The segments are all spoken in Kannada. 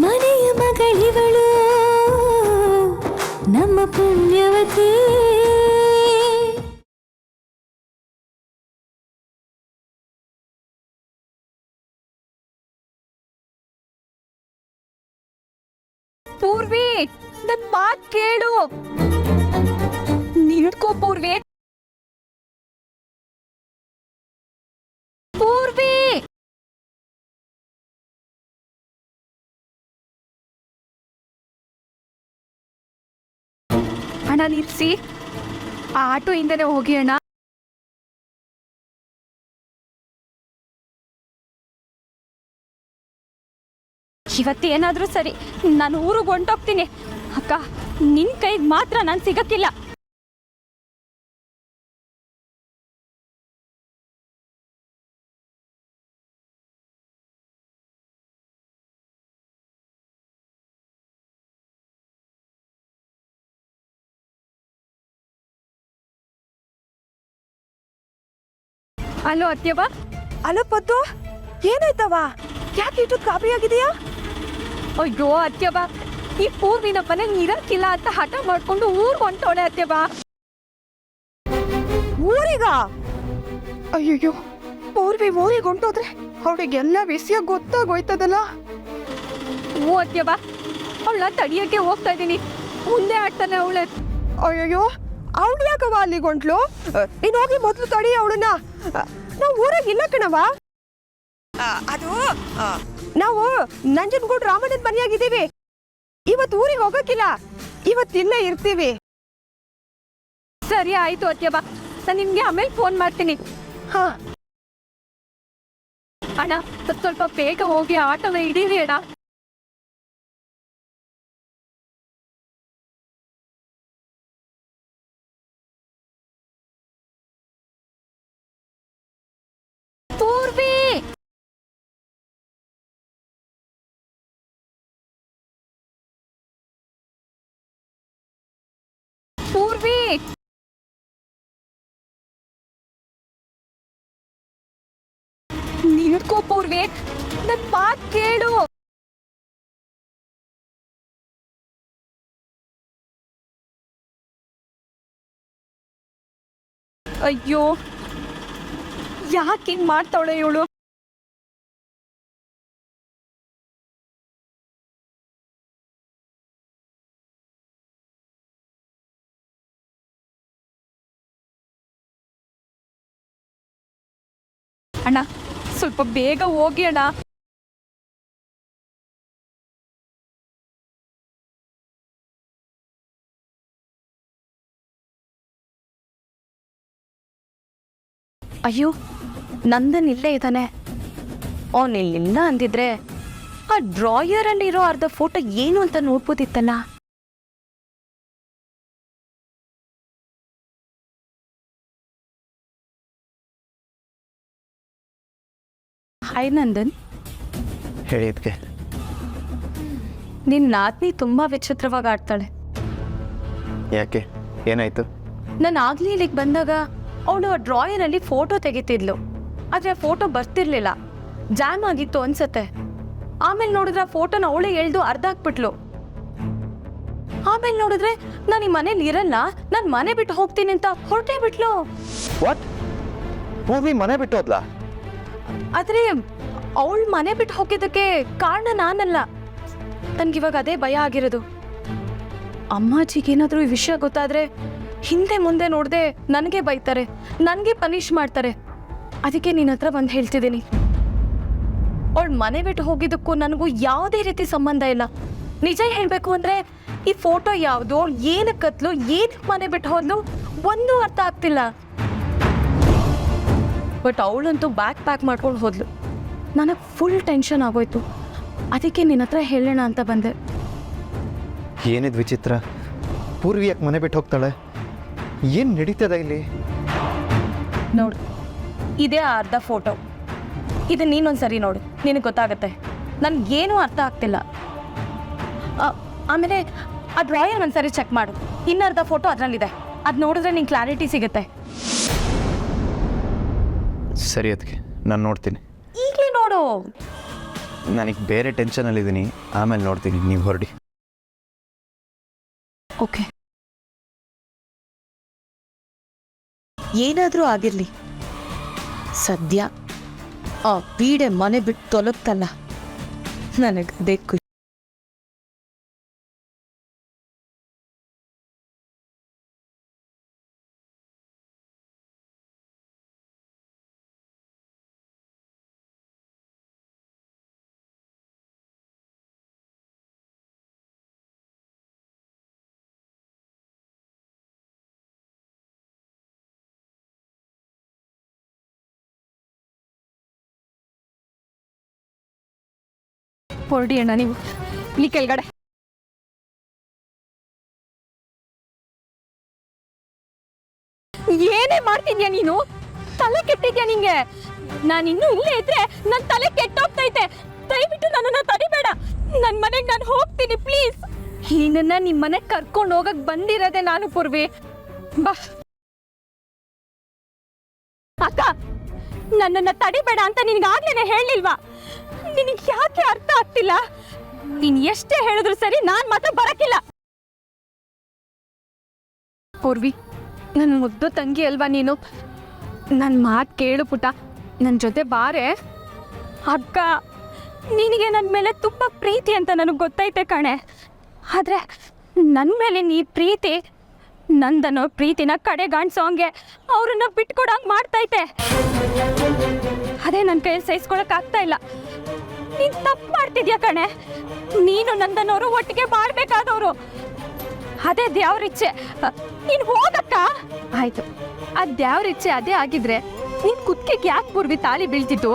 ಮನೆಯ ಮಗಳಿವಳು ನಮ್ಮ ಪುಣ್ಯವತಿ. ಪೂರ್ವಿ, ನನ್ ಮಾತ್ ಕೇಳು. ನಿಡ್ಕೋ ಪೂರ್ವಿ. ಪೂರ್ವಿ, ಅಣ್ಣ ನಿಲ್ಸಿ. ಆ ಆಟೋ ಇಂದನೇ ಹೋಗಿ ಅಣ್ಣ. ಇವತ್ತೇನಾದ್ರೂ ಸರಿ, ನಾನು ಊರಿಗೆ ಹೊಂಟೋಗ್ತೀನಿ. ಅಕ್ಕ, ನಿನ್ ಕೈಗೆ ಮಾತ್ರ ನಾನು ಸಿಗಕ್ಕಿಲ್ಲ. ಅಲೋ ಅತ್ಯವ. ಅಲ್ಲ ಪದ್ದು, ಏನಾಯ್ತವ? ಯಾಕೆ ಇಟ್ಟು ಕಾಪಿ ಆಗಿದೆಯಾ? ಅಯ್ಯೋ ಅತ್ಯವ, ಈ ಪೂರ್ವಿನ ಮನೆಗೆ ಇರಕ್ಕಿಲ್ಲ ಅಂತ ಹಠ ಮಾಡ್ಕೊಂಡು ಊರ್ಗ್ ಹೊಂಟೋಳೆ ಅತ್ಯವ. ಊರಿಗ? ಅಯ್ಯಯ್ಯೋ, ಪೂರ್ವಿ ಊರಿಗೆ ಹೊಂಟೋದ್ರೆ ಅವಳಿಗೆಲ್ಲ ವಿಷಯ ಗೊತ್ತಾಗೋಯ್ತದಲ್ಲ. ಹ್ಞೂ ಅತ್ಯವ, ಅವಳ ತಡಿಯಕ್ಕೆ ಹೋಗ್ತಾ ಇದ್ದೀನಿ. ಮುಂದೆ ಆಡ್ತಾನೆ ಅವಳೆ. ಅಯ್ಯಯ್ಯೋ, ಅವಳು ಯಾಕವ ಅಲ್ಲಿಗೆ ಹೊಂಟ್ಲು? ನೀನು ಹೋಗಿ ಮೊದಲು ತಡಿ ಅವಳನ್ನ. ನಾವು ಊರಾಗ ಇಲ್ಲ ಕಣವ. ಅದು ನಾವು ನಂಜನಗೂಡು ರಾಮಣ್ಣನ ಮನೆಯಾಗಿದ್ದೀವಿ. ಇವತ್ತು ಊರಿಗೆ ಹೋಗಕ್ಕಿಲ್ಲ, ಇವತ್ತಿಲ್ಲೇ ಇರ್ತೀವಿ. ಸರಿ ಆಯ್ತು ಅತ್ಯವ, ನಾನು ನಿಮ್ಗೆ ಆಮೇಲೆ ಫೋನ್ ಮಾಡ್ತೀನಿ. ಹಾ ಅಣ್ಣ, ಸ್ವಲ್ಪ ಬೇಗ ಹೋಗಿ ಆಟೋನ ಹಿಡೀರಿ ಅಣ್ಣ. ಪೂರ್ವಿ, ಪೂರ್ವಿ, ನಿಡ್ಕೋ ಪೂರ್ವಿ, ನನ್ ಮಾತ್ ಕೇಳು. ಅಯ್ಯೋ, ಯಾಕೆ ಹಿಂಗ್ ಮಾಡ್ತಾವಳೆ ಇವಳು? ಅಣ್ಣ, ಸ್ವಲ್ಪ ಬೇಗ ಹೋಗಿ ಅಣ್ಣ. ಅಯ್ಯೋ, ನಂದನ್ ಇಲ್ಲೇ ಇದ್ದಾನೆ. ಅವನು ಇಲ್ಲಿಲ್ಲ ಅಂದಿದ್ರೆ ಆ ಡ್ರಾಯರಲ್ಲಿರೋ ಅರ್ಧ ಫೋಟೋ ಏನು ಅಂತ ನೋಡ್ಬೋದಿತ್ತಲ್ಲ. ಹಾಯ್ ನಂದನ್. ಹೇಳಿದ್ಕೆ ನಿನ್ನ ನಾದ್ನಿ ತುಂಬ ವಿಚಿತ್ರವಾಗಿ ಆಡ್ತಾಳೆ. ಯಾಕೆ, ಏನಾಯ್ತು? ನಾನು ಆಗ್ಲೇ ಇಲ್ಲಿಗೆ ಬಂದಾಗ ಅವಳು ಆ ಡ್ರಾಯರಲ್ಲಿ ಫೋಟೋ ತೆಗಿತಿದ್ಲು. ಆದರೆ ಆ ಫೋಟೋ ಬರ್ತಿರ್ಲಿಲ್ಲ, ಜಾಮ್ ಆಗಿತ್ತು ಅನ್ಸತ್ತೆ. ಆಮೇಲೆ ನೋಡಿದ್ರೆ ಆ ಫೋಟೋನ ಅವಳೇ ಎಳ್ದು ಅರ್ಧ ಹಾಕ್ಬಿಟ್ಲು. ಆಮೇಲೆ ನೋಡಿದ್ರೆ ನಾನು ಈ ಮನೇಲಿ ಇರಲ್ಲ, ನಾನು ಮನೆ ಬಿಟ್ಟು ಹೋಗ್ತೀನಿ ಅಂತ ಹೊರಟೇ ಬಿಟ್ಲು. ವಾಟ್? ಪೂರ್ವಿ ಮನೆ ಬಿಟ್ಟು ಹೋದ್ಲಾ? ಆದರೆ ಅವಳು ಮನೆ ಬಿಟ್ಟು ಹೋಗಿದ್ದಕ್ಕೆ ಕಾರಣ ನಾನಲ್ಲ. ನನ್ಗಿವಾಗ ಅದೇ ಭಯ ಆಗಿರೋದು. ಅಮ್ಮಾಜಿಗೇನಾದರೂ ಈ ವಿಷಯ ಗೊತ್ತಾದ್ರೆ ಹಿಂದೆ ಮುಂದೆ ನೋಡದೆ ನನಗೆ ಬೈತಾರೆ, ನನಗೆ ಪನಿಷ್ ಮಾಡ್ತಾರೆ. ಅದಕ್ಕೆ ನಿನ್ನ ಹತ್ರ ಬಂದು ಹೇಳ್ತಿದ್ದೀನಿ. ಅವಳು ಮನೆ ಬಿಟ್ಟು ಹೋಗಿದ್ದಕ್ಕೂ ನನಗೂ ಯಾವುದೇ ರೀತಿ ಸಂಬಂಧ ಇಲ್ಲ. ನಿಜ ಹೇಳಬೇಕು ಅಂದರೆ ಈ ಫೋಟೋ ಯಾವುದು, ಏನಕ್ಕೆ ಕತ್ಲು, ಏನಕ್ಕೆ ಮನೆ ಬಿಟ್ಟು ಹೋದ್ಲು ಒಂದೂ ಅರ್ಥ ಆಗ್ತಿಲ್ಲ. ಬಟ್ ಅವಳಂತೂ ಬ್ಯಾಗ್ ಪ್ಯಾಕ್ ಮಾಡ್ಕೊಂಡು ಹೋದ್ಲು. ನನಗೆ ಫುಲ್ ಟೆನ್ಷನ್ ಆಗೋಯ್ತು. ಅದಕ್ಕೆ ನಿನ್ನ ಹತ್ರ ಹೇಳೋಣ ಅಂತ ಬಂದೆ. ಏನಿದ್ ವಿಚಿತ್ರ? ಪೂರ್ವಿ ಯಾಕೆ ಮನೆ ಬಿಟ್ಟು ಹೋಗ್ತಾಳೆ? ಏನು ನಡೀತದ ಇಲ್ಲಿ? ನೋಡು, ಇದೇ ಆ ಅರ್ಧ ಫೋಟೋ. ಇದು ನೀನೊಂದ್ಸರಿ ನೋಡು, ನಿನಗೆ ಗೊತ್ತಾಗತ್ತೆ. ನನಗೇನೂ ಅರ್ಥ ಆಗ್ತಿಲ್ಲ. ಆಮೇಲೆ ಆ ಡ್ರಾಯರ್ ಒಂದ್ಸರಿ ಚೆಕ್ ಮಾಡು, ಇನ್ನರ್ಧ ಫೋಟೋ ಅದರಲ್ಲಿದೆ. ಅದು ನೋಡಿದ್ರೆ ನಿಂಗೆ ಕ್ಲಾರಿಟಿ ಸಿಗುತ್ತೆ. ಸರಿ, ಅದಕ್ಕೆ ನಾನು ನೋಡ್ತೀನಿ. ಈಗಲೇ ನೋಡು. ನನಗೆ ಬೇರೆ ಟೆನ್ಷನಲ್ಲಿದ್ದೀನಿ, ಆಮೇಲೆ ನೋಡ್ತೀನಿ, ನೀವು ಹೊರಡಿ. ಓಕೆ. ಏನಾದರೂ ಆಗಿರಲಿ, ಸದ್ಯ ಆ ಪೀಡೆ ಮನೆ ಬಿಟ್ಟು ತೊಲಗ್ತಲ್ಲ, ನನಗದೇ ಖುಷಿ. ಹೊರಡಿ ಅಣ್ಣ ನೀವು ಇಲ್ಲಿ ಕೆಳಗಡೆ. ಏನೇ ಮಾಡ್ತಿದ್ಯಾ ನೀನು? ತಲೆ ಕೆಟ್ಟಿದ್ಯಾ ನಿಂಗೆ? ನಾನು ಇನ್ನೂ ಇಲ್ಲೇ ಇದ್ರೆ ನನ್ನ ತಲೆ ಕೆಟ್ಟೋಗ್ತೈತೆ. ದಯವಿಟ್ಟು ನನ್ನನ್ನು ತಡಿಬೇಡ. ನನ್ನ ಮನೆಗೆ ನಾನು ಹೋಗ್ತೀನಿ ಪ್ಲೀಸ್. ನಿನ್ನನ್ನ ನಿಮ್ಮ ಮನೆಗೆ ಕರ್ಕೊಂಡು ಹೋಗಕ್ ಬಂದಿರೋದೆ ನಾನು ಪೂರ್ವಿ. ಬಾ ಅಕ್ಕ, ನನ್ನನ್ನು ತಡಿಬೇಡ ಅಂತ ನಿನಗಾಗ್ಲೇನೆ ಹೇಳಿಲ್ವಾ? ನಿನಗೆ ಯಾಕೆ ಅರ್ಥ ಆಗ್ತಿಲ್ಲ? ನೀನ್ ಎಷ್ಟೇ ಹೇಳಿದ್ರು ಸರಿ, ನಾನ್ ಮಾತ್ರ ಬರಕ್ಕಿಲ್ಲ. ಪೂರ್ವಿ, ನನ್ನ ಮುದ್ದು ತಂಗಿ ಅಲ್ವಾ ನೀನು? ನನ್ನ ಮಾತು ಕೇಳು ಪುಟ, ನನ್ನ ಜೊತೆ ಬಾರೆ. ಅಕ್ಕ, ನಿನಗೆ ನನ್ನ ಮೇಲೆ ತುಂಬ ಪ್ರೀತಿ ಅಂತ ನನಗೆ ಗೊತ್ತೈತೆ ಕಣೆ. ಆದರೆ ನನ್ನ ಮೇಲೆ ನೀ ಪ್ರೀತಿ ನಂದನೋ ಪ್ರೀತಿನ ಕಡೆಗಾಣಿಸೋ ಹಂಗೆ ಅವ್ರನ್ನ ಬಿಟ್ಕೊಡಂಗೆ ಮಾಡ್ತೈತೆ. ಅದೇ ನನ್ನ ಕೈಯಲ್ಲಿ ಸಹಿಸ್ಕೊಳಕ್ಕಾಗ್ತಾ ಇಲ್ಲ. ನೀನು ತಪ್ಪು ಮಾಡ್ತಿದ್ಯಾ ಕಣೆ. ನೀನು ನಂದನವರು ಒಟ್ಟಿಗೆ ಬಾಳ್ಬೇಕಾದವರು. ಅದೇ ದೇವ್ರಿಚ್ಛೆ. ನೀನು ಹೋಗಕ್ಕ. ಆಯ್ತು, ಆ ದೇವ್ರಿಚ್ಛೆ ಅದೇ ಆಗಿದ್ರೆ ನಿನ್ ಕುತ್ತಿಗೆಗೆ ಯಾಕೆ ಪೂರ್ವಿ ತಾಳಿ ಬೀಳ್ತಿತ್ತು?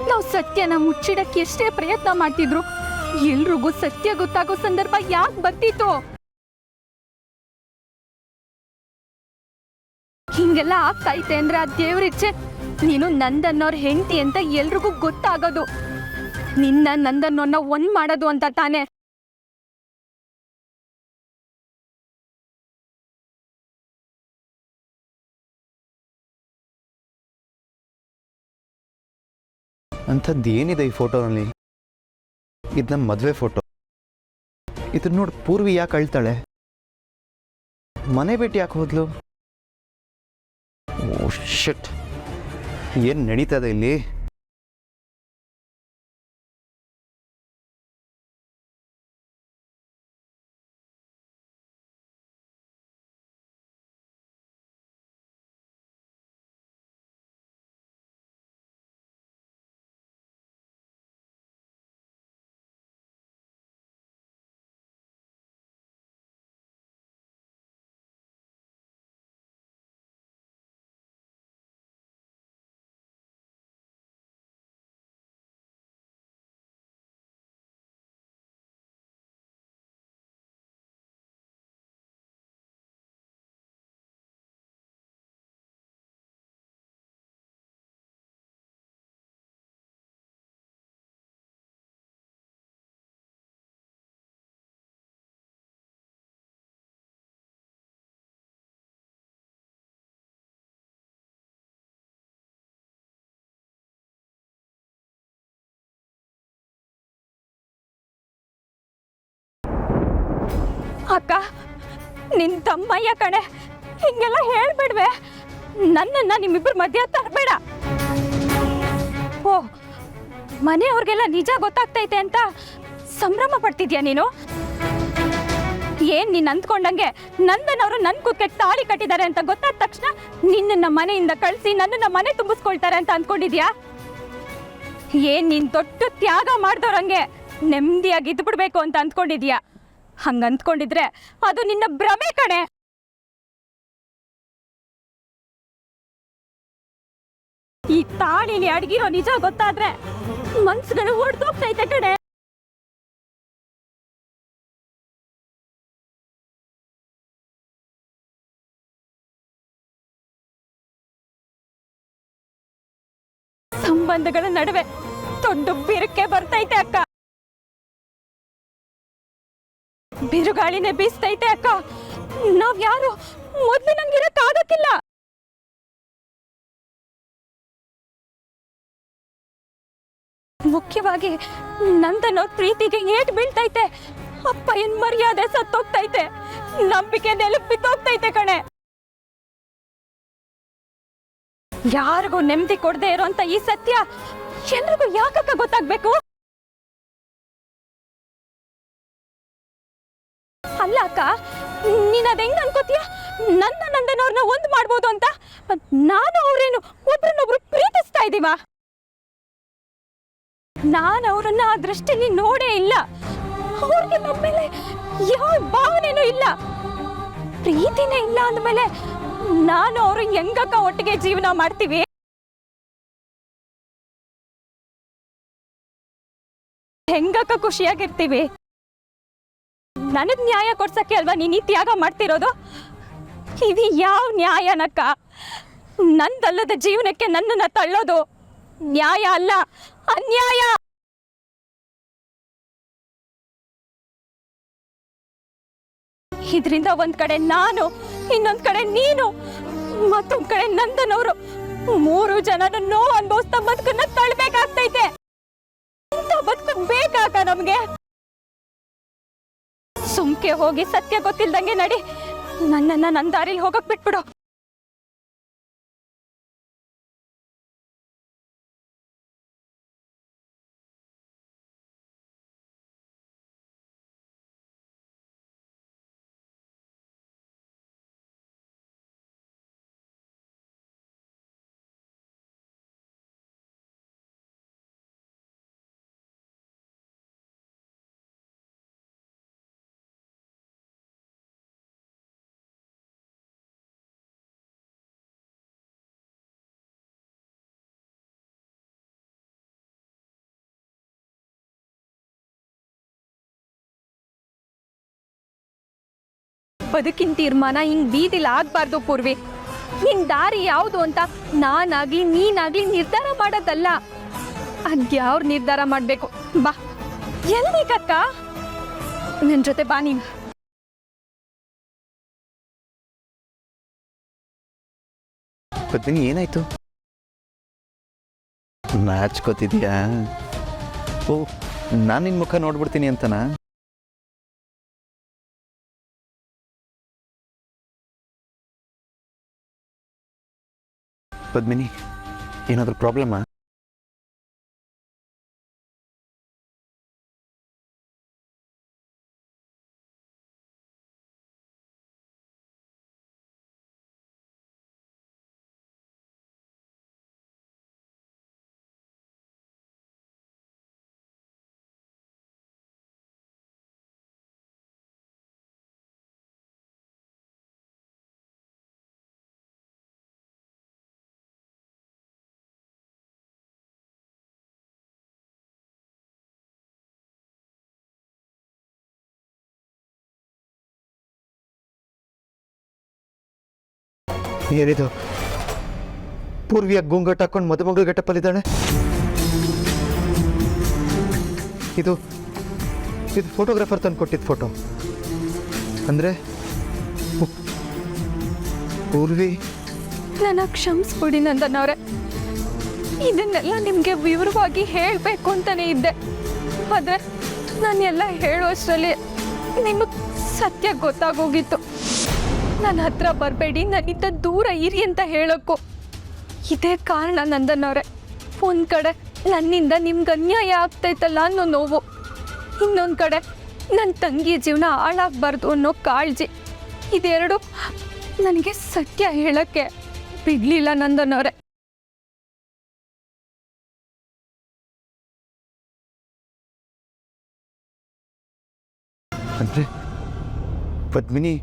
ನಾವು ಸತ್ಯನ ಮುಚ್ಚಿಡಕ್ಕೆ ಎಷ್ಟೇ ಪ್ರಯತ್ನ ಮಾಡ್ತಿದ್ರು, ಎಲ್ರಿಗೂ ಸತ್ಯ ಗೊತ್ತಾಗೋ ಸಂದರ್ಭ ಯಾಕೆ ಬರ್ತಿತ್ತು? ಹಿಂಗೆಲ್ಲ ಆಗ್ತೈತೆ ಅಂದ್ರೆ ಆ ದೇವ್ರಿಚ್ಛೆ. ನೀನು ನಂದನ್ನೋರ್ ಹೆಂಡತಿ ಅಂತ ಎಲ್ರಿಗೂ ಗೊತ್ತಾಗೋದು, ನಿನ್ನ ನಂದನ್ನೋರ್ನ ಒಂದ್ ಮಾಡೋದು ಅಂತ ತಾನೆ. ಅಂಥದ್ದು ಏನಿದೆ ಈ ಫೋಟೋನಲ್ಲಿ? ಇದು ನಮ್ಮ ಮದುವೆ ಫೋಟೋ. ಇದನ್ನ ನೋಡಿ ಪೂರ್ವಿ ಯಾಕೆ ಅಳ್ತಾಳೆ? ಮನೆ ಬಿಟ್ಟು ಯಾಕೆ ಹೋದ್ಲು? ಓ ಶಿಟ್, ಏನು ನಡೀತದೆ ಇಲ್ಲಿ? ಅಕ್ಕ, ನಿನ್ ತಮ್ಮಯ್ಯ ಕಣೆ, ಹಿಂಗೆಲ್ಲ ಹೇಳ್ಬಿಡ್ವೆ. ನನ್ನನ್ನ ನಿಮ್ಮಿಬ್ಬರ ಮಧ್ಯ ತರಬೇಡ. ಓ, ಮನೆಯವ್ರಿಗೆಲ್ಲ ನಿಜ ಗೊತ್ತಾಗ್ತೈತೆ ಅಂತ ಸಂಭ್ರಮ ಪಡ್ತಿದ್ಯಾ ನೀನು? ಏನ್ ನೀನ್ ಅಂದ್ಕೊಂಡಂಗೆ ನಂದನವರು ನನ್ ಕುತ್ತಿಗೆ ತಾಳಿ ಕಟ್ಟಿದ್ದಾರೆ ಅಂತ ಗೊತ್ತಾದ ತಕ್ಷಣ ನಿನ್ನನ್ನ ಮನೆಯಿಂದ ಕಳಿಸಿ ನನ್ನನ್ನ ಮನೆ ತುಂಬಿಸ್ಕೊಳ್ತಾರೆ ಅಂತ ಅಂದ್ಕೊಂಡಿದ್ಯಾ? ಏನ್ ನೀನ್ ದೊಡ್ಡ ತ್ಯಾಗ ಮಾಡ್ದವ್ರಂಗೆ ನೆಮ್ಮದಿಯಾಗಿ ಇದ್ಬಿಡ್ಬೇಕು ಅಂತ ಅಂದ್ಕೊಂಡಿದ್ಯಾ? ಹಂಗ ಅಂದ್ಕೊಂಡಿದ್ರೆ ಅದು ನಿನ್ನ ಭ್ರಮೆ ಕಣೆ. ಈ ತಾಳಿಲಿ ಅಡಗಿರೋ ನಿಜ ಗೊತ್ತಾದ್ರೆ ಮನ್ಸುಗಳು ಹೊಡೆದೋಗ್ತೈತೆ ಕಣೆ. ಸಂಬಂಧಗಳ ನಡುವೆ ದೊಡ್ಡ ಬಿರುಕೆ ಬರ್ತೈತೆ ಅಕ್ಕ. ಬಿರುಗಾಳಿನೇ ಬೀಸ್ತೈತೆ ಅಕ್ಕ. ನಾವ್ ಯಾರು ಮೊದ್ಲು ನಂಗಿರಕ್ಕಾಗಕ್ಕಿಲ್ಲ. ಮುಖ್ಯವಾಗಿ ನಂದನವ್ರ ಪ್ರೀತಿಗೆ ಏಟ್ ಬೀಳ್ತೈತೆ. ಅಪ್ಪ ಏನ್ ಮರ್ಯಾದೆ ಸತ್ತೋಗ್ತೈತೆ, ನಂಬಿಕೆ ನೆಲಕ್ ಬಿತ್ತೋಗ್ತೈತೆ ಕಣೆ. ಯಾರಿಗೂ ನೆಮ್ಮದಿ ಕೊಡದೆ ಇರೋಂತ ಈ ಸತ್ಯ ಎಲ್ರಿಗೂ ಯಾಕಕ್ಕ ಗೊತ್ತಾಗ್ಬೇಕು? ಅಲ್ಲ ಅಕ್ಕ, ನೀನ್ ಅದ್ ಹೆಂಗ್ ಅನ್ಕೋತೀಯ? ನಂದನವ್ರನ್ನ ಒಂದ್ ಮಾಡ್ಬೋದು ಅಂತ? ನಾನು ಅವ್ರೇನು ಒಬ್ರನ್ನೊಬ್ರು ಪ್ರೀತಿಸ್ತಾ ಇದೀವ? ನಾನು ಅವ್ರನ್ನ ಆ ದೃಷ್ಟಿಲಿ ನೋಡೇ ಇಲ್ಲ. ಅವ್ರಿಗೆ ನಮ್ಮೇಲೆ ಯಾವ ಭಾವನೆನೂ ಇಲ್ಲ, ಪ್ರೀತಿನೇ ಇಲ್ಲ ಅಂದ್ಮೇಲೆ ನಾನು ಅವರು ಹೆಂಗಕ್ಕ ಒಟ್ಟಿಗೆ ಜೀವನ ಮಾಡ್ತೀವಿ? ಹೆಂಗಕ್ಕ ಖುಷಿಯಾಗಿರ್ತೀವಿ? ನನಗ್ ನ್ಯಾಯ ಕೊಡ್ಸಕ್ಕೆ ಅಲ್ವಾ ನೀನ್ ಈ ತ್ಯಾಗ ಮಾಡ್ತಿರೋದು? ಇದು ಯಾವ ನ್ಯಾಯನಕ್ಕ? ನಂದಲ್ಲದ ಜೀವನಕ್ಕೆ ನನ್ನನ್ನ ತಳ್ಳೋದು ನ್ಯಾಯ ಅಲ್ಲ, ಅನ್ಯಾಯ. ಇದರಿಂದ ಒಂದ್ ಕಡೆ ನಾನು, ಇನ್ನೊಂದ್ ಕಡೆ ನೀನು, ಮತ್ತೊಂದ್ ಕಡೆ ನಂದನವರು, 3 ಜನನ ನೋವು ಅನುಭವಿಸ್ತಾ ಬದುಕನ್ನ ತಳ್ಬೇಕಾಗ್ತೈತೆ. ಇಂಥ ಬದುಕು ಬೇಕಾಗ ನಮ್ಗೆ? ಸುಮ್ಕೆ ಹೋಗಿ ಸತ್ಯ ಗೊತ್ತಿಲ್ದಂಗೆ ನಡಿ, ನನ್ನನ್ನ ನನ್ನ ದಾರಿಲಿ ಹೋಗಕ್ ಬಿಟ್ಬಿಡು. ಬದುಕಿನ ತೀರ್ಮಾನ ಹಿಂಗ್ ಬೀದಿಲ್ ಆಗ್ಬಾರ್ದು ಪೂರ್ವಿ. ನಿನ್ ದಾರಿ ಯಾವುದು ಅಂತ ನಾನಾಗ್ಲಿ ನೀನಾಗ್ಲಿ ನಿರ್ಧಾರ ಮಾಡೋದಲ್ಲ, ಅದ್ಯಾವ್ರು ನಿರ್ಧಾರ ಮಾಡ್ಬೇಕು. ಬಾ, ಎಲ್ಲಿಗಕ್ಕ? ನನ್ ಜೊತೆ ಬಾ ನೀನು. ಪದ್ಮಿನಿ, ಏನಾಯ್ತು? ನಾಚ್ಕೋತಿದ್ಯಾ? ಓ, ನಾನು ನಿನ್ನ ಮುಖ ನೋಡ್ಬಿಡ್ತೀನಿ ಅಂತನಾ? ಪದ್ಮಿನಿ, ಏನಾದರೂ ಪ್ರಾಬ್ಲಮ್ಮಾ? ಏನಿದು? ಪೂರ್ವಿಯ ಗುಂಗಟ್ ಹಾಕೊಂಡು ಮದುಮಗಳು ಗೆಟಪ್ಪಲ್ಲಿದ್ದಾಳೆ. ಇದು ಫೋಟೋಗ್ರಾಫರ್ ತಂದು ಕೊಟ್ಟಿದ್ದ ಫೋಟೋ ಅಂದರೆ ಪೂರ್ವಿ. ನನ್ನ ಕ್ಷಮಿಸ್ಬಿಡಿ ನಂದನವ್ರೆ, ಇದನ್ನೆಲ್ಲ ನಿಮಗೆ ವಿವರವಾಗಿ ಹೇಳಬೇಕು ಅಂತಾನೆ ಇದ್ದೆ. ಆದರೆ ನಾನೆಲ್ಲ ಹೇಳುವಷ್ಟರಲ್ಲಿ ನಿಮಗೆ ಸತ್ಯ ಗೊತ್ತಾಗೋಗಿತ್ತು. ನನ್ನ ಹತ್ರ ಬರಬೇಡಿ, ನನ್ನಿಂದ ದೂರ ಇರಿ ಅಂತ ಹೇಳೋಕ್ಕೂ ಇದೇ ಕಾರಣ ನಂದನವ್ರೆ. ಒಂದು ಕಡೆ ನನ್ನಿಂದ ನಿಮ್ಗೆ ಅನ್ಯಾಯ ಆಗ್ತೈತಲ್ಲ ಅನ್ನೋ ನೋವು, ಇನ್ನೊಂದು ಕಡೆ ನನ್ನ ತಂಗಿ ಜೀವನ ಹಾಳಾಗಬಾರ್ದು ಅನ್ನೋ ಕಾಳಜಿ. ಇದೆರಡು ನನಗೆ ಸತ್ಯ ಹೇಳೋಕ್ಕೆ ಬಿಡಲಿಲ್ಲ ನಂದನವ್ರೆ. ಅಂದರೆ ಪದ್ಮಿನಿ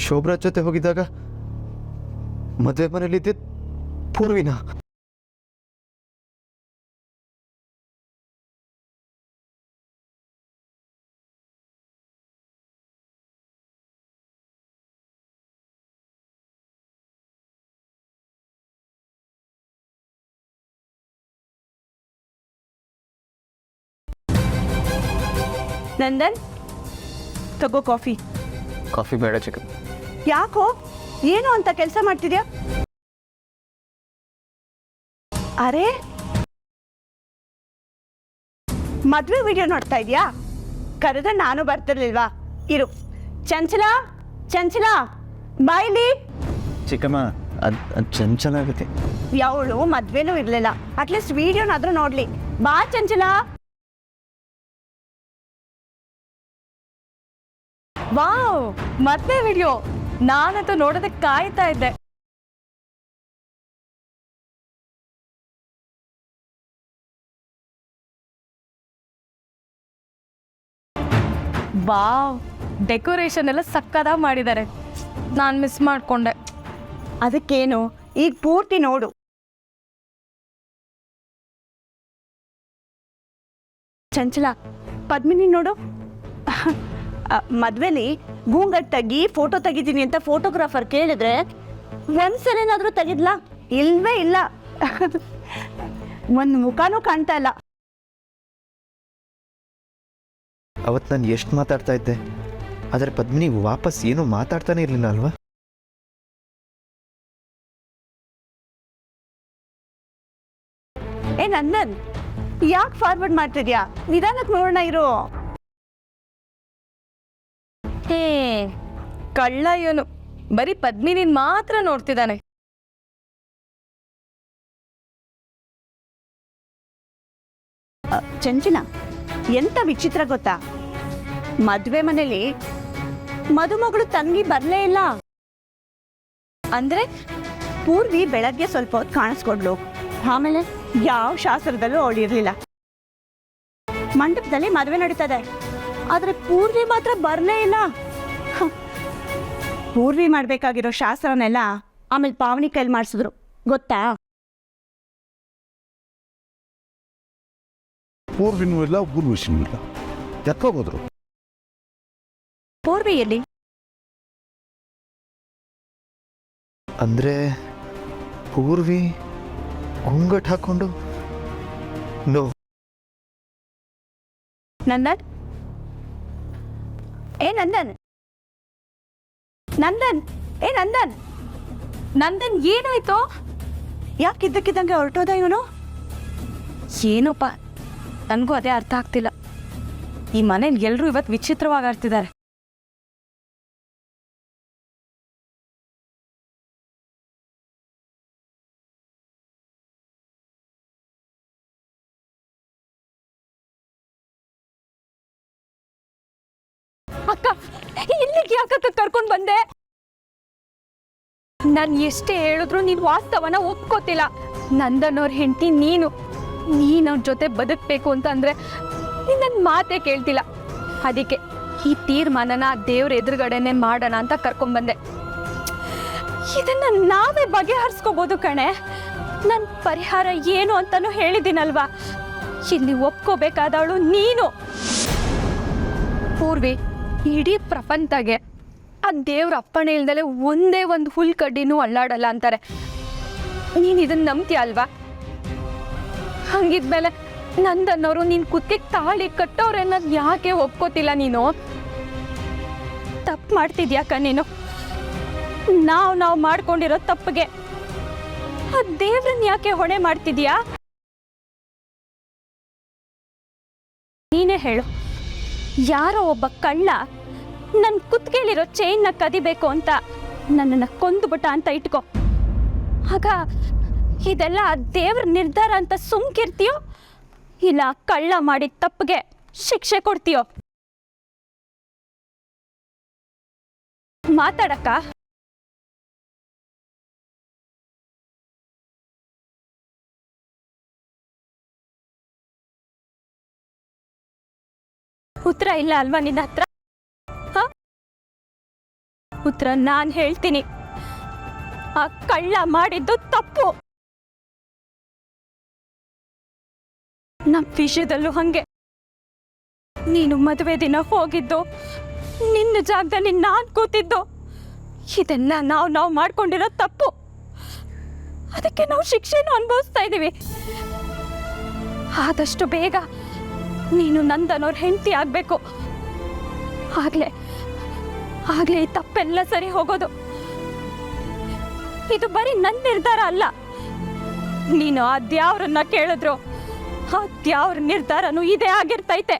ಶೋಭರಾಜ್ ಜೊತೆ ಹೋಗಿದ್ದಾಗ ಮದುವೆ ಮನೇಲಿದ್ದೆ ಪೂರ್ವಿನ? ನಂದನ್, ತಗೋ ಕಾಫಿ. ಕಾಫಿ ಬೇಡ ಚಿಕನ್. ಯಾಕೋ, ಏನು ಅಂತ ಕೆಲಸ ಮಾಡ್ತಿದ್ಯಾ? ಅರೆ, ಮದುವೆ ವಿಡಿಯೋ ನೋಡ್ತಾ ಇದೀಯಾ? ಕರೆದ್ರೆ ನಾನು ಬರ್ತಿರ್ಲಿಲ್ವಾ? ಇರು. ಚಂಚಲ, ಚಂಚಲ, ಬಾಯ್ಲಿ. ಚಿಕ್ಕಮ್ಮ ಅದು ಚಂಚಲ ಆಗುತ್ತೆ. ಯಾವಳು ಮದ್ವೆನೂ ಇರ್ಲಿಲ್ಲ, ಅಟ್ಲೀಸ್ಟ್ ವಿಡಿಯೋನಾದ್ರೂ ನೋಡ್ಲಿ. ಬಾ ಚಂಚಲ. ವಾವ್, ಮದ್ವೆ ವಿಡಿಯೋ ನಾನಂತೂ ನೋಡೋದಕ್ಕೆ ಕಾಯ್ತಾ ಇದ್ದೆ. ವಾವ್, ಡೆಕೋರೇಷನ್ ಎಲ್ಲ ಸಕ್ಕದಾಗಿ ಮಾಡಿದ್ದಾರೆ. ನಾನು ಮಿಸ್ ಮಾಡ್ಕೊಂಡೆ. ಅದಕ್ಕೇನು, ಈಗ ಪೂರ್ತಿ ನೋಡು. ಚಂಚಲ, ಪದ್ಮಿನಿ ನೋಡು. ಮದ್ವೆಲಿ ಗೂಂಗಟ್ ತೆಗಿ, ಫೋಟೋ ತೆಗಿತೀನಿ ಅಂತ ಫೋಟೋಗ್ರಾಫರ್ ಕೇಳಿದ್ರೆ ಒಂದ್ಸಲೇನಾದ್ರೂ ತೆಗಿದ್ಲಾ? ಇಲ್ವೇ ಇಲ್ಲ. ಒಂದು ಮುಖನೂ ಕಾಣ್ತಾ ಇಲ್ಲ. ಅವತ್ತು ನಾನು ಎಷ್ಟು ಮಾತಾಡ್ತಾ ಇದ್ದೆ, ಆದರೆ ಪದ್ಮಿನಿ ವಾಪಸ್ ಏನೂ ಮಾತಾಡ್ತಾನೆ ಇರಲಿಲ್ಲ ಅಲ್ವಾ? ಏ ನಂದನ್, ಯಾಕೆ ಫಾರ್ವರ್ಡ್ ಮಾಡ್ತಿದ್ಯಾ? ನಿಧಾನಕ್ಕೆ ನೋಡೋಣ ಇರು. ಕಳ್ಳ ಇವನು, ಬರೀ ಪದ್ಮಿನಿನ್ ಮಾತ್ರ ನೋಡ್ತಿದ್ದಾನೆ. ಚಂಚಲ, ಎಂತ ವಿಚಿತ್ರ ಗೊತ್ತಾ? ಮದ್ವೆ ಮನೇಲಿ ಮದುಮಗಳು ತಂಗಿ ಬರ್ಲೇ ಇಲ್ಲ. ಅಂದ್ರೆ ಪೂರ್ವಿ ಬೆಳಗ್ಗೆ ಸ್ವಲ್ಪ ಹೊತ್ತು ಕಾಣಿಸ್ಕೊಡ್ಲು, ಆಮೇಲೆ ಯಾವ ಶಾಸ್ತ್ರದಲ್ಲೂ ಅವಳಿರ್ಲಿಲ್ಲ. ಮಂಟಪದಲ್ಲಿ ಮದುವೆ ನಡೀತದೆ, ಆದ್ರೆ ಪೂರ್ವಿ ಮಾತ್ರ ಬರ್ಲೇ ಇಲ್ಲ. ಪೂರ್ವಿ ಮಾಡ್ಬೇಕಾಗಿರೋ ಶಾಸ್ತ್ರನೆಲ್ಲ ಆಮೇಲೆ ಪಾವನಿ ಕೈಲಿ ಮಾಡಿಸಿದ್ರು, ಗೊತ್ತಾ? ಪೂರ್ವಿನೂ ಇಲ್ಲ, ಊರ್ವಶಿನೂ ಇಲ್ಲ. ಎತ್ತೋಗೋದ್ರು. ಪೂರ್ವಿ ಎಲ್ಲಿ? ಅಂದರೆ ಪೂರ್ವಿ ಗುಂಗಟ್ ಹಾಕೊಂಡು ನೋ. ನಂದನ್, ಏ ನಂದನ್, ನಂದನ್, ಏ ನಂದನ್, ನಂದನ್ ಏನಾಯ್ತು? ಯಾಕೆ ಇದ್ದಕ್ಕಿದ್ದಂಗೆ ಹೊರಟೋದ ಇವನು? ಏನೋಪ್ಪ, ನನಗೂ ಅದೇ ಅರ್ಥ ಆಗ್ತಿಲ್ಲ. ಈ ಮನೇಲಿ ಎಲ್ಲರೂ ಇವತ್ತು ವಿಚಿತ್ರವಾಗಿ ಆಡ್ತಿದ್ದಾರೆ. ಅಕ್ಕ, ಇಲ್ಲಿಗೆ ಯಾಕಕ್ಕ ಕರ್ಕೊಂಡು ಬಂದೆ? ನಾನು ಎಷ್ಟೇ ಹೇಳಿದ್ರು ನೀನು ವಾಸ್ತವನ ಒಪ್ಕೋತಿಲ್ಲ. ನಂದನವ್ರ ಹೆಂಡತಿ ನೀನು ಅವ್ರ ಜೊತೆ ಬದುಕಬೇಕು ಅಂತಂದ್ರೆ ನೀನು ನನ್ನ ಮಾತೇ ಕೇಳ್ತಿಲ್ಲ. ಅದಕ್ಕೆ ಈ ತೀರ್ಮಾನನ ದೇವ್ರ ಎದುರುಗಡೆನೆ ಮಾಡೋಣ ಅಂತ ಕರ್ಕೊಂಡ್ಬಂದೆ. ಇದನ್ನ ನಾವೇ ಬಗೆಹರಿಸ್ಕೋಬೋದು ಕಣೆ. ನನ್ನ ಪರಿಹಾರ ಏನು ಅಂತಾನು ಹೇಳಿದ್ದೀನಲ್ವಾ? ಇಲ್ಲಿ ಒಪ್ಕೋಬೇಕಾದವಳು ನೀನು. ಪೂರ್ವಿ, ಇಡೀ ಪ್ರಪಂಚಗೆ ಆ ದೇವ್ರ ಅಪ್ಪಣೆ ಇಲ್ದಲೆ ಒಂದೇ ಒಂದು ಹುಲ್ ಕಡ್ಡಿನೂ ಅಲ್ಲಾಡಲ್ಲ ಅಂತಾರೆ. ನೀನು ಇದನ್ನ ನಂಬ್ತೀಯ ಅಲ್ವಾ? ಹಂಗಿದ್ಮೇಲೆ ನಂದನ್ನೋರು ನೀನು ಕುತ್ತಿಗೆ ತಾಳಿ ಕಟ್ಟೋರೆನ್ನೋದು ಯಾಕೆ ಒಪ್ಕೋತಿಲ್ಲ? ನೀನು ತಪ್ಪು ಮಾಡ್ತಿದ್ಯಾಕ? ನೀನು ನಾವು ಮಾಡ್ಕೊಂಡಿರೋ ತಪ್ಪಿಗೆ ಆ ದೇವ್ರನ್ನ ಯಾಕೆ ಹೊಣೆ ಮಾಡ್ತಿದ್ಯಾ? ನೀನೇ ಹೇಳು. ಯಾರೋ ಒಬ್ಬ ಕಳ್ಳ ನನ್ನ ಕುತ್ತಿಗೆಲಿರೋ ಚೈನ್ನ ಕದಿಬೇಕು ಅಂತ ನನ್ನನ್ನು ಕೊಂದುಬಿಟ್ಟ ಅಂತ ಇಟ್ಕೋ. ಆಗ ಇದೆಲ್ಲ ದೇವ್ರ ನಿರ್ಧಾರ ಅಂತ ಸುಮ್ಕಿರ್ತೀಯೋ, ಇಲ್ಲ ಕಳ್ಳ ಮಾಡಿದ ತಪ್ಪಿಗೆ ಶಿಕ್ಷೆ ಕೊಡ್ತೀಯೋ? ಮಾತಾಡಕ್ಕ. ಉತ್ತರ ಇಲ್ಲ ಅಲ್ವಾ ನಿನ್ನ ಹತ್ರ? ಉತ್ತರ ನಾನು ಹೇಳ್ತೀನಿ. ಆ ಕಳ್ಳ ಮಾಡಿದ್ದು ತಪ್ಪು. ನಮ್ಮ ವಿಷಯದಲ್ಲೂ ಹಂಗೆ. ನೀನು ಮದುವೆ ದಿನ ಹೋಗಿದ್ದು, ನಿನ್ನ ಜಾಗದಲ್ಲಿ ನಾನು ಕೂತಿದ್ದು, ಇದೆಲ್ಲ ನಾವು ಮಾಡ್ಕೊಂಡಿರೋ ತಪ್ಪು. ಅದಕ್ಕೆ ನಾವು ಶಿಕ್ಷೆನೂ ಅನುಭವಿಸ್ತಾ ಇದ್ದೀವಿ. ಆದಷ್ಟು ಬೇಗ ನೀನು ನಂದನವ್ರ ಹೆಂಡತಿ ಆಗಬೇಕು. ಆಗ್ಲೇ ಈ ತಪ್ಪೆಲ್ಲ ಸರಿ ಹೋಗೋದು. ಇದು ಬರೀ ನನ್ನ ನಿರ್ಧಾರ ಅಲ್ಲ. ನೀನು ಆ ದ್ಯಾವ್ರನ್ನ ಕೇಳಿದ್ರು ಅದ್ಯಾವ್ರ ನಿರ್ಧಾರನೂ ಇದೇ ಆಗಿರ್ತೈತೆ